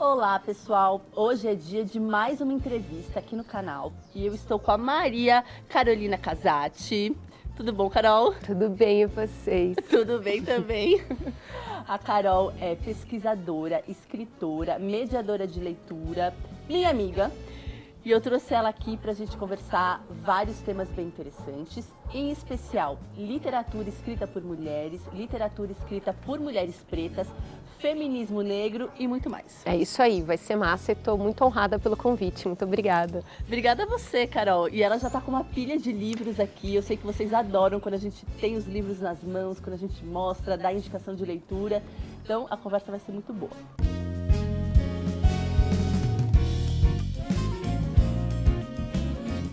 Olá, pessoal! Hoje é dia de mais uma entrevista aqui no canal e eu estou com a Maria Carolina Casati. Tudo bom, Carol? Tudo bem, e vocês? Tudo bem também. A Carol é pesquisadora, escritora, mediadora de leitura, minha amiga. E eu trouxe ela aqui para a gente conversar vários temas bem interessantes, em especial literatura escrita por mulheres, literatura escrita por mulheres pretas, feminismo negro e muito mais. É isso aí, vai ser massa e estou muito honrada pelo convite, muito obrigada. Obrigada a você, Carol. E ela já está com uma pilha de livros aqui, eu sei que vocês adoram quando a gente tem os livros nas mãos, quando a gente mostra, dá indicação de leitura, então a conversa vai ser muito boa.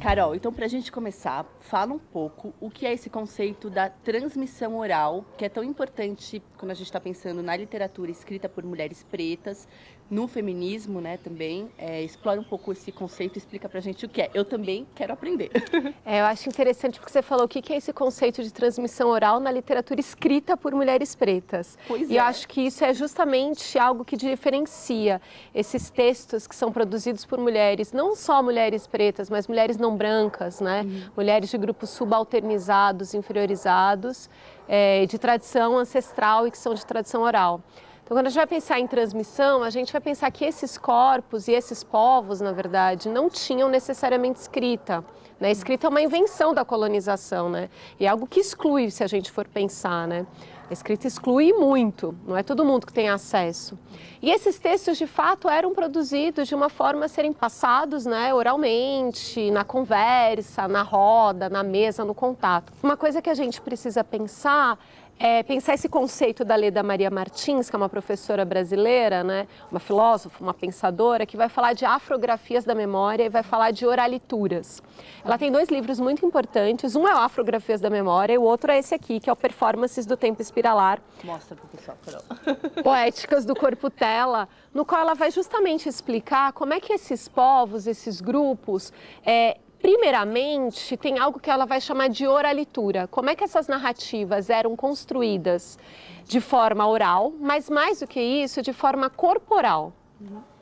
Carol, então para a gente começar, fala um pouco o que é esse conceito da transmissão oral, que é tão importante quando a gente está pensando na literatura escrita por mulheres pretas, no feminismo, né, também. Explora um pouco esse conceito e explica pra gente o que é. Eu também quero aprender. Eu acho interessante porque você falou o que é esse conceito de transmissão oral na literatura escrita por mulheres pretas. Pois e eu acho que isso é justamente algo que diferencia esses textos que são produzidos por mulheres, não só mulheres pretas, mas mulheres não brancas, né? Mulheres de grupos subalternizados, inferiorizados, de tradição ancestral e que são de tradição oral. Então, quando a gente vai pensar em transmissão, a gente vai pensar que esses corpos e esses povos, na verdade, não tinham necessariamente escrita. Né? Escrita é uma invenção da colonização, né? E é algo que exclui, se a gente for pensar, né? A escrita exclui muito, não é todo mundo que tem acesso. E esses textos, de fato, eram produzidos de uma forma a serem passados, né, oralmente, na conversa, na roda, na mesa, no contato. Uma coisa que a gente precisa pensar é pensar esse conceito da Leda Maria Martins, que é uma professora brasileira, né, uma filósofa, uma pensadora, que vai falar de afrografias da memória e vai falar de oralituras. Ela tem dois livros muito importantes, um é o Afrografias da Memória e o outro é esse aqui, que é o Performances do Tempo Espiralar. Mostra para o pessoal, Carol. Poéticas do Corpo Tela, no qual ela vai justamente explicar como é que esses povos, esses grupos, primeiramente, tem algo que ela vai chamar de oralitura. Como é que essas narrativas eram construídas de forma oral, mas mais do que isso, de forma corporal.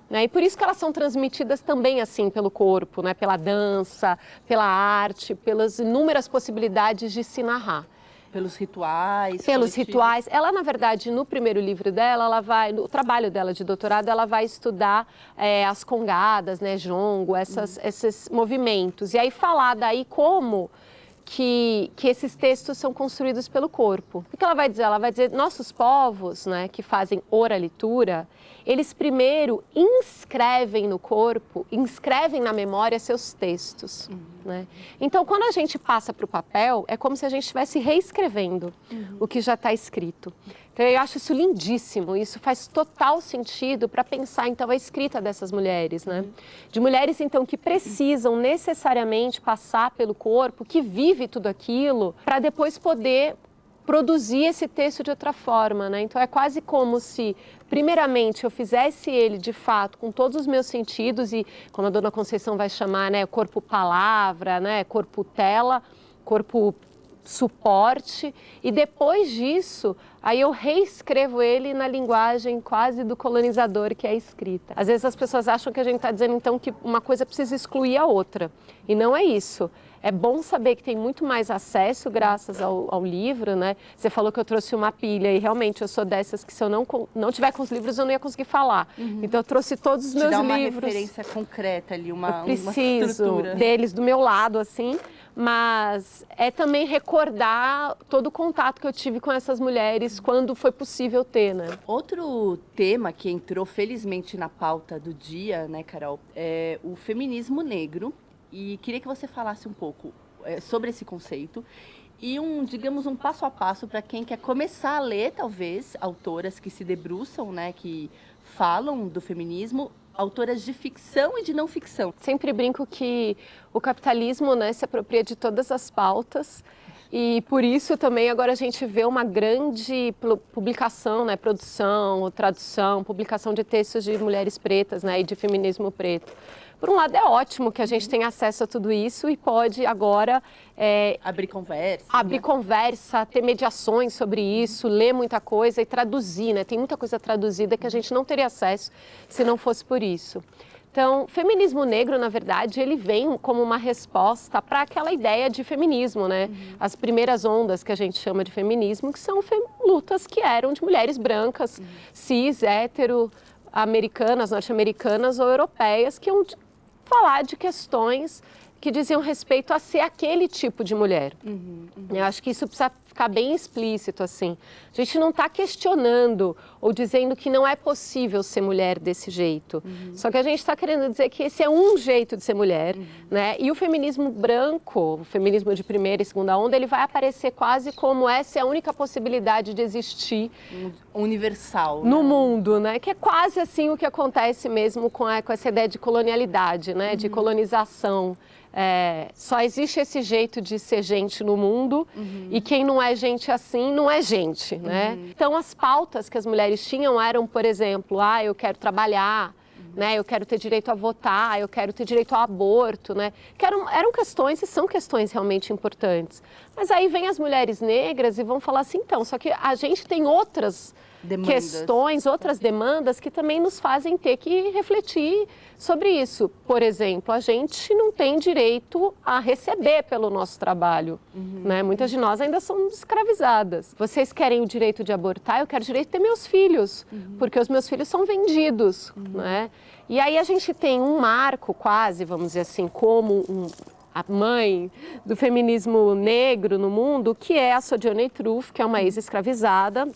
Né? E por isso que elas são transmitidas também assim pelo corpo, né? Pela dança, pela arte, pelas inúmeras possibilidades de se narrar. Pelos rituais. Pelos rituais. Ela, na verdade, no primeiro livro dela, no trabalho dela de doutorado, ela vai estudar as congadas, né, jongo, esses movimentos. E aí falar daí como que esses textos são construídos pelo corpo. O que ela vai dizer? Ela vai dizer, nossos povos, né, que fazem oralitura, eles primeiro inscrevem no corpo, inscrevem na memória seus textos. Né? Então, quando a gente passa para o papel, é como se a gente estivesse reescrevendo o que já está escrito. Então, eu acho isso lindíssimo, isso faz total sentido para pensar, então, a escrita dessas mulheres, né? De mulheres, então, que precisam necessariamente passar pelo corpo, que vive tudo aquilo, para depois poder produzir esse texto de outra forma, né? Então, é quase como se, primeiramente, eu fizesse ele, de fato, com todos os meus sentidos, e como a dona Conceição vai chamar, né, corpo-palavra, né, corpo-tela, corpo-suporte, e depois disso, aí eu reescrevo ele na linguagem quase do colonizador, que é a escrita. Às vezes as pessoas acham que a gente está dizendo, então, que uma coisa precisa excluir a outra, e não é isso. É bom saber que tem muito mais acesso graças ao livro, né? Você falou que eu trouxe uma pilha e realmente eu sou dessas que se eu não tiver com os livros eu não ia conseguir falar. Então eu trouxe todos os meus livros. Te dá uma referência concreta ali, uma preciso estrutura deles do meu lado, assim, mas é também recordar todo o contato que eu tive com essas mulheres quando foi possível ter, né? Outro tema que entrou felizmente na pauta do dia, né, Carol, é o feminismo negro. E queria que você falasse um pouco sobre esse conceito e digamos, um passo a passo para quem quer começar a ler, talvez, autoras que se debruçam, né, que falam do feminismo, autoras de ficção e de não ficção. Sempre brinco que o capitalismo, né, se apropria de todas as pautas E por isso também agora a gente vê uma grande publicação, né, produção, tradução, publicação de textos de mulheres pretas, né, e de feminismo preto. Por um lado é ótimo que a gente tenha acesso a tudo isso e pode agora abrir conversa. Abrir conversa, ter mediações sobre isso, ler muita coisa e traduzir, né? Tem muita coisa traduzida que a gente não teria acesso se não fosse por isso. Então, feminismo negro, na verdade, ele vem como uma resposta para aquela ideia de feminismo, né? As primeiras ondas que a gente chama de feminismo, que são lutas que eram de mulheres brancas, cis, hétero, americanas, norte-americanas ou europeias, que iam falar de questões que diziam respeito a ser aquele tipo de mulher. Eu acho que isso precisa ficar bem explícito, assim. A gente não está questionando ou dizendo que não é possível ser mulher desse jeito. Só que a gente está querendo dizer que esse é um jeito de ser mulher, né? E o feminismo branco, o feminismo de primeira e segunda onda, ele vai aparecer quase como essa é a única possibilidade de existir universal no mundo, né? Que é quase assim o que acontece mesmo com essa ideia de colonialidade, né? De colonização. Só existe esse jeito de ser gente no mundo e quem não é gente assim não é gente, né? Então as pautas que as mulheres tinham eram, por exemplo, eu quero trabalhar, né? Eu quero ter direito a votar, eu quero ter direito ao aborto, né? Que eram questões e são questões realmente importantes. Mas aí vem as mulheres negras e vão falar assim, então, só que a gente tem outras questões, outras demandas que também nos fazem ter que refletir sobre isso. Por exemplo, a gente não tem direito a receber pelo nosso trabalho, né? Muitas de nós ainda somos escravizadas. Vocês querem o direito de abortar, eu quero o direito de ter meus filhos, porque os meus filhos são vendidos, né? E aí a gente tem um marco quase, vamos dizer assim, como a mãe do feminismo negro no mundo, que é a Sojourner Truth, que é uma ex-escravizada.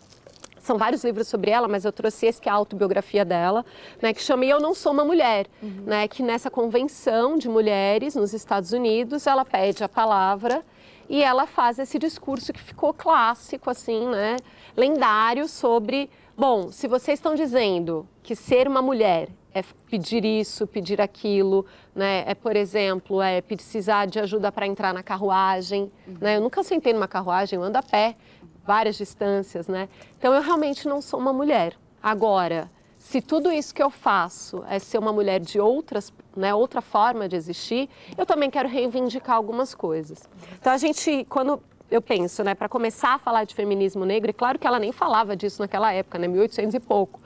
São vários livros sobre ela, mas eu trouxe esse que é a autobiografia dela, né, que chama E Eu Não Sou Uma Mulher, né, que nessa convenção de mulheres nos Estados Unidos, ela pede a palavra e ela faz esse discurso que ficou clássico, assim, né, lendário sobre, bom, se vocês estão dizendo que ser uma mulher é pedir isso, pedir aquilo, né, por exemplo, precisar de ajuda para entrar na carruagem, né, eu nunca sentei numa carruagem, eu ando a pé, várias distâncias, né? Então, eu realmente não sou uma mulher. Agora, se tudo isso que eu faço é ser uma mulher de outras, né, outra forma de existir, eu também quero reivindicar algumas coisas. Então, a gente, quando eu penso, né, para começar a falar de feminismo negro, é claro que ela nem falava disso naquela época, né, 1800 e pouco.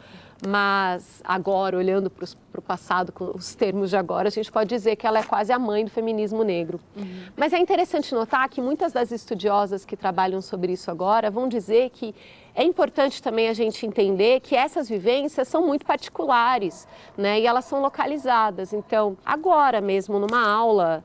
Mas agora, olhando para o passado, com os termos de agora, a gente pode dizer que ela é quase a mãe do feminismo negro. Mas é interessante notar que muitas das estudiosas que trabalham sobre isso agora vão dizer que é importante também a gente entender que essas vivências são muito particulares, né? E elas são localizadas. Então, agora mesmo, numa aula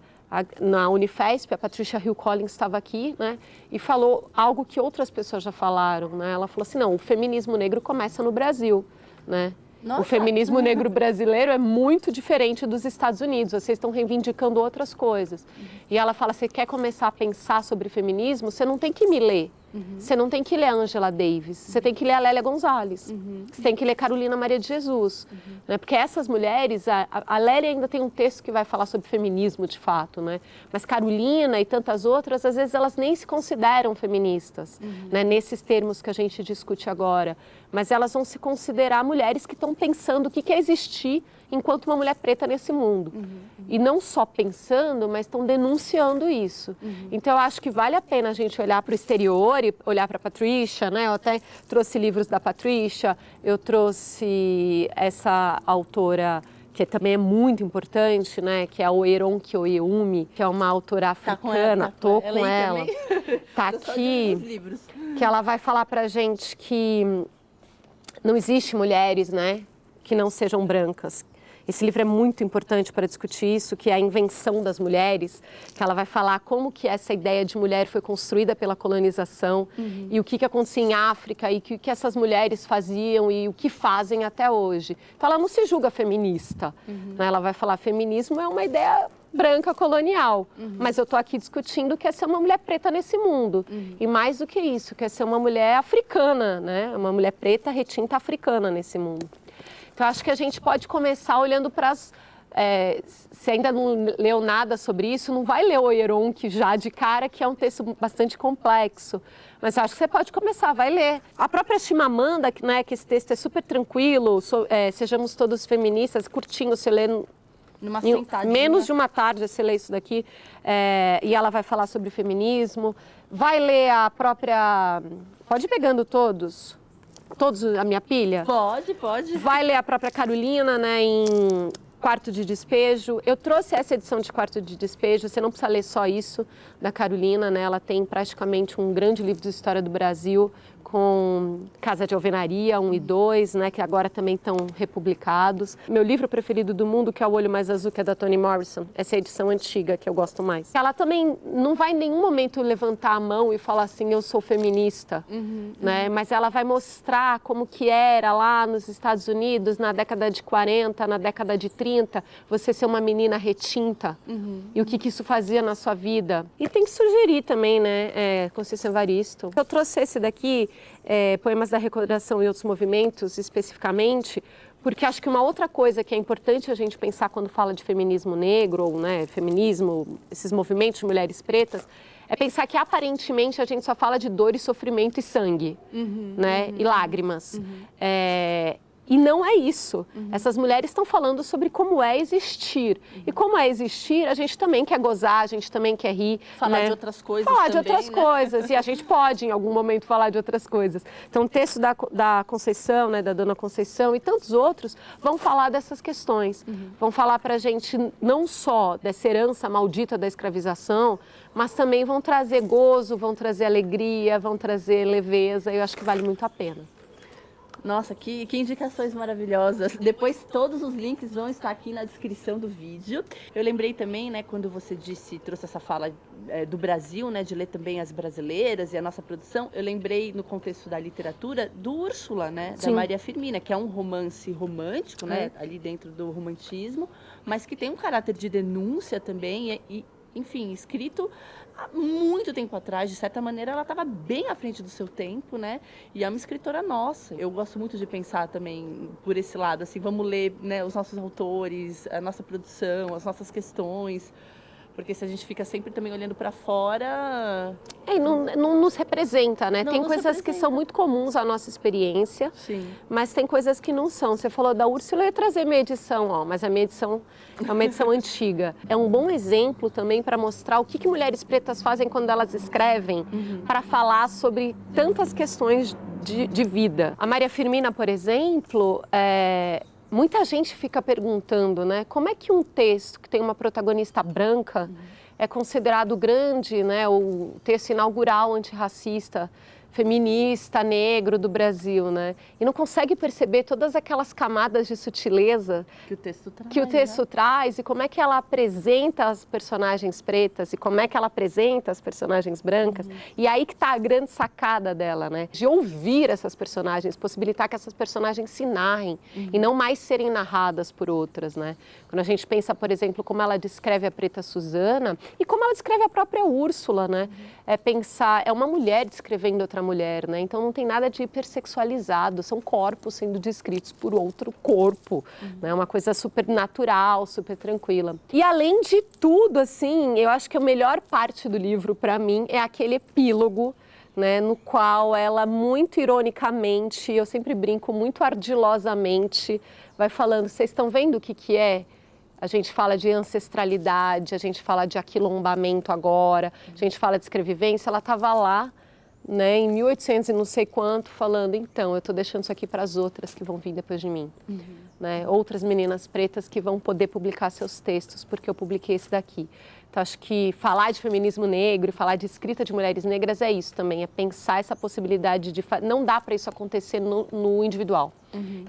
na Unifesp, a Patricia Hill Collins estava aqui, né, e falou algo que outras pessoas já falaram, né? Ela falou assim, não, o feminismo negro começa no Brasil, né? Nossa. O feminismo negro brasileiro é muito diferente dos Estados Unidos, vocês estão reivindicando outras coisas. E ela fala, você quer começar a pensar sobre feminismo, você não tem que me ler. Você não tem que ler a Angela Davis, você tem que ler a Lélia Gonzalez, você tem que ler Carolina Maria de Jesus, né? Porque essas mulheres, a Lélia ainda tem um texto que vai falar sobre feminismo de fato, né? Mas Carolina e tantas outras, às vezes elas nem se consideram feministas, né? Nesses termos que a gente discute agora, mas elas vão se considerar mulheres que estão pensando o que é existir enquanto uma mulher preta nesse mundo. E não só pensando, mas estão denunciando isso. Então, eu acho que vale a pena a gente olhar para o exterior e olhar para a Patricia, né? Eu até trouxe livros da Patricia, eu trouxe essa autora que também é muito importante, né? Que é a Oyeronke Oyeyumi, que é uma autora africana. Estou com ela. Está aqui, que ela vai falar para a gente que não existe mulheres, né? Que não sejam brancas. Esse livro é muito importante para discutir isso, que é a invenção das mulheres, que ela vai falar como que essa ideia de mulher foi construída pela colonização e o que acontecia em África e o que essas mulheres faziam e o que fazem até hoje. Então, ela não se julga feminista, né? Ela vai falar feminismo é uma ideia branca colonial, mas eu estou aqui discutindo que é ser uma mulher preta nesse mundo. E mais do que isso, que é ser uma mulher africana, né? Uma mulher preta retinta africana nesse mundo. Então, acho que a gente pode começar olhando para as se ainda não leu nada sobre isso, não vai ler o Oyeron, que já de cara, que é um texto bastante complexo. Mas acho que você pode começar, vai ler. A própria Chimamanda, né, que esse texto é super tranquilo, Sejamos Todos Feministas, curtinho, você lê Numa sentadinha. menos de uma tarde, você lê isso daqui, e ela vai falar sobre feminismo. Vai ler a própria... Pode ir pegando todos a minha pilha? Pode. Vai ler a própria Carolina, né, em Quarto de Despejo. Eu trouxe essa edição de Quarto de Despejo, você não precisa ler só isso, da Carolina, né? Ela tem praticamente um grande livro de história do Brasil, com Casa de Alvenaria 1 e 2, né, que agora também estão republicados. Meu livro preferido do mundo, que é O Olho Mais Azul, que é da Toni Morrison, essa é a edição antiga, que eu gosto mais. Ela também não vai em nenhum momento levantar a mão e falar assim, eu sou feminista, né, mas ela vai mostrar como que era lá nos Estados Unidos, na década de 40, na década de 30, você ser uma menina retinta, e o que isso fazia na sua vida. E tem que sugerir também, né, Conceição Evaristo. Eu trouxe esse daqui, Poemas da Recordação e Outros Movimentos, especificamente, porque acho que uma outra coisa que é importante a gente pensar quando fala de feminismo negro, ou né, feminismo, esses movimentos de mulheres pretas, é pensar que aparentemente a gente só fala de dor e sofrimento e sangue, né, e lágrimas. E não é isso. Essas mulheres estão falando sobre como é existir. E como é existir, a gente também quer gozar, a gente também quer rir. Falar né? de outras coisas Falar também, de outras coisas. E a gente pode, em algum momento, falar de outras coisas. Então, o texto da Conceição, né, da Dona Conceição e tantos outros vão falar dessas questões. Vão falar para a gente não só dessa herança maldita da escravização, mas também vão trazer gozo, vão trazer alegria, vão trazer leveza. Eu acho que vale muito a pena. Nossa, que indicações maravilhosas. Depois todos os links vão estar aqui na descrição do vídeo. Eu lembrei também, né, quando você trouxe essa fala do Brasil, né, de ler também as brasileiras e a nossa produção, eu lembrei no contexto da literatura do Úrsula, né, da Maria Firmina, que é um romance romântico, né, ali dentro do romantismo, mas que tem um caráter de denúncia também e enfim, escrito há muito tempo atrás, de certa maneira ela estava bem à frente do seu tempo, né? E é uma escritora nossa. Eu gosto muito de pensar também por esse lado, assim, vamos ler, né, os nossos autores, a nossa produção, as nossas questões, porque se a gente fica sempre também olhando para fora... não nos representa, né? Não tem nos coisas representa. que são muito comuns à nossa experiência, Sim. mas tem coisas que não são. Você falou da Úrsula, eu ia trazer minha edição, ó, mas a minha edição é uma edição antiga. É um bom exemplo também para mostrar o que mulheres pretas fazem quando elas escrevem para falar sobre tantas questões de vida. A Maria Firmina, por exemplo, muita gente fica perguntando, né, como é que um texto que tem uma protagonista branca é considerado grande, né, o texto inaugural antirracista, feminista, negro do Brasil, né? E não consegue perceber todas aquelas camadas de sutileza que o texto traz e como é que ela apresenta as personagens pretas e como é que ela apresenta as personagens brancas. E aí que está a grande sacada dela, né? De ouvir essas personagens, possibilitar que essas personagens se narrem e não mais serem narradas por outras, né? Quando a gente pensa, por exemplo, como ela descreve a Preta Suzana e como ela descreve a própria Úrsula, né? É uma mulher descrevendo outra mulher, né? Então não tem nada de hipersexualizado, são corpos sendo descritos por outro corpo, né? Uma coisa super natural, super tranquila. E além de tudo, assim, eu acho que a melhor parte do livro para mim é aquele epílogo, né, no qual ela muito ironicamente, eu sempre brinco, muito ardilosamente, vai falando, vocês estão vendo o que é? A gente fala de ancestralidade, a gente fala de aquilombamento agora, a gente fala de escrevivência, ela estava lá, né, em 1800 e não sei quanto, falando, então, eu estou deixando isso aqui para as outras que vão vir depois de mim. Né, outras meninas pretas que vão poder publicar seus textos, porque eu publiquei esse daqui. Então, acho que falar de feminismo negro, falar de escrita de mulheres negras é isso também, é pensar essa possibilidade de... Não dá para isso acontecer no individual.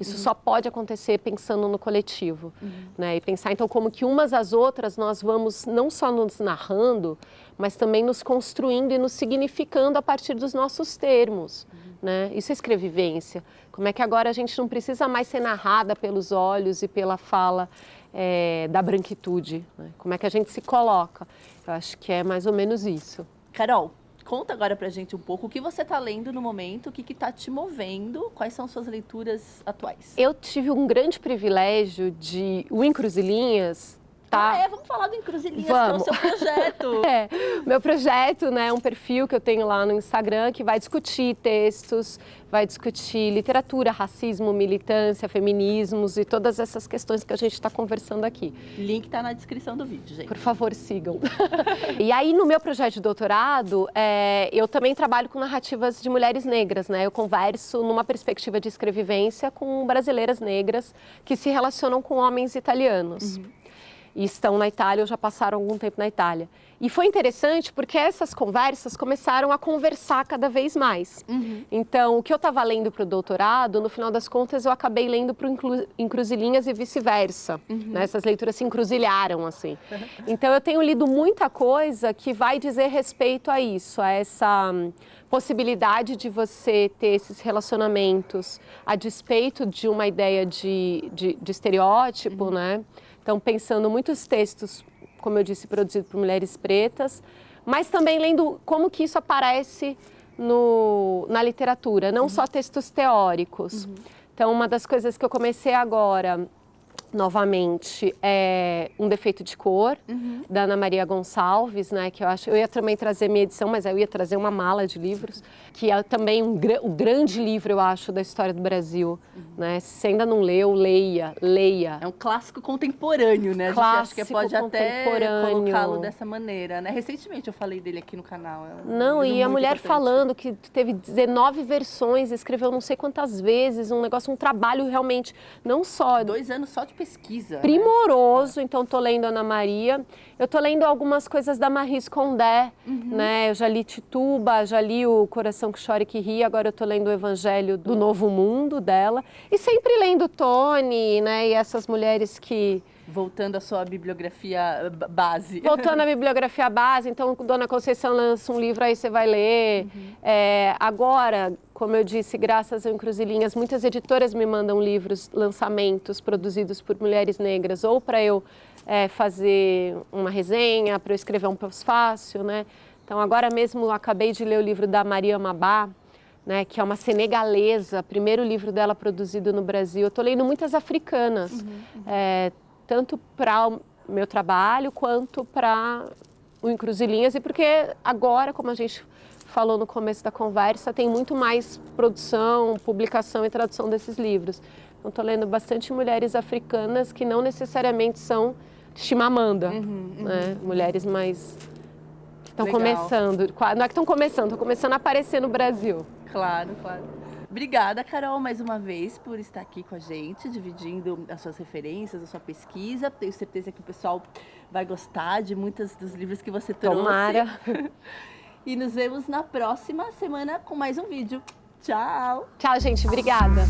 Isso só pode acontecer pensando no coletivo. Né? E pensar, então, como que umas às outras nós vamos não só nos narrando, mas também nos construindo e nos significando a partir dos nossos termos. Né? Isso é escrevivência. Como é que agora a gente não precisa mais ser narrada pelos olhos e pela fala da branquitude? Né? Como é que a gente se coloca? Eu acho que é mais ou menos isso. Carol, conta agora pra gente um pouco o que você está lendo no momento, o que está te movendo, quais são suas leituras atuais. Eu tive um grande privilégio de o Encruzilhinhas. Tá. Vamos falar do Encruzilhinhas, que é o seu projeto. Meu projeto, né, é um perfil que eu tenho lá no Instagram que vai discutir textos, vai discutir literatura, racismo, militância, feminismos e todas essas questões que a gente está conversando aqui. Link está na descrição do vídeo, gente. Por favor, sigam. E aí, no meu projeto de doutorado, eu também trabalho com narrativas de mulheres negras, né? Eu converso numa perspectiva de escrevivência com brasileiras negras que se relacionam com homens italianos. E estão na Itália ou já passaram algum tempo na Itália. E foi interessante porque essas conversas começaram a conversar cada vez mais. Então, o que eu estava lendo para o doutorado, no final das contas, eu acabei lendo para o Encruzilhinhas e vice-versa. Né? Essas leituras se encruzilharam, assim. Então, eu tenho lido muita coisa que vai dizer respeito a isso, a essa possibilidade de você ter esses relacionamentos a despeito de uma ideia de estereótipo, né? Então, pensando muitos textos, como eu disse, produzidos por mulheres pretas, mas também lendo como que isso aparece na literatura, não só textos teóricos. Então, uma das coisas que eu comecei agora, novamente, é Um Defeito de Cor, da Ana Maria Gonçalves, né, que eu ia também trazer minha edição, mas eu ia trazer uma mala de livros, que é também um grande livro, eu acho, da história do Brasil. Né? Se você ainda não leu, leia. É um clássico contemporâneo, né? Clássico a gente pode até colocá-lo dessa maneira, né? Recentemente eu falei dele aqui no canal. Não, e a mulher falando que teve 19 versões, escreveu não sei quantas vezes, um trabalho realmente, não só... 2 anos só de pesquisa. Primoroso, né? Então estou lendo Ana Maria. Eu estou lendo algumas coisas da Maryse Condé, né? Eu já li Tituba, já li O Coração que Chora e que Ri, agora eu estou lendo o Evangelho do Novo Mundo dela. E sempre lendo Toni, né? E essas mulheres que... Voltando à sua bibliografia base. Voltando à bibliografia base, então Dona Conceição lança um livro, aí você vai ler. Agora, como eu disse, graças ao Encruzilhinhas, muitas editoras me mandam livros, lançamentos produzidos por mulheres negras, ou para eu fazer uma resenha, para eu escrever um pós-fácil, né? Então, agora mesmo, eu acabei de ler o livro da Maria Mabá, né, que é uma senegalesa, primeiro livro dela produzido no Brasil. Eu estou lendo muitas africanas, tanto para o meu trabalho quanto para o Encruzilhinhas, e porque agora, como a gente falou no começo da conversa, tem muito mais produção, publicação e tradução desses livros. Então, estou lendo bastante mulheres africanas que não necessariamente são Chimamanda, né? Mulheres mais... Estão começando, não é que estão começando a aparecer no Brasil. Claro. Obrigada, Carol, mais uma vez por estar aqui com a gente, dividindo as suas referências, a sua pesquisa. Tenho certeza que o pessoal vai gostar de muitos dos livros que você trouxe. Tomara. E nos vemos na próxima semana com mais um vídeo. Tchau! Tchau, gente. Obrigada.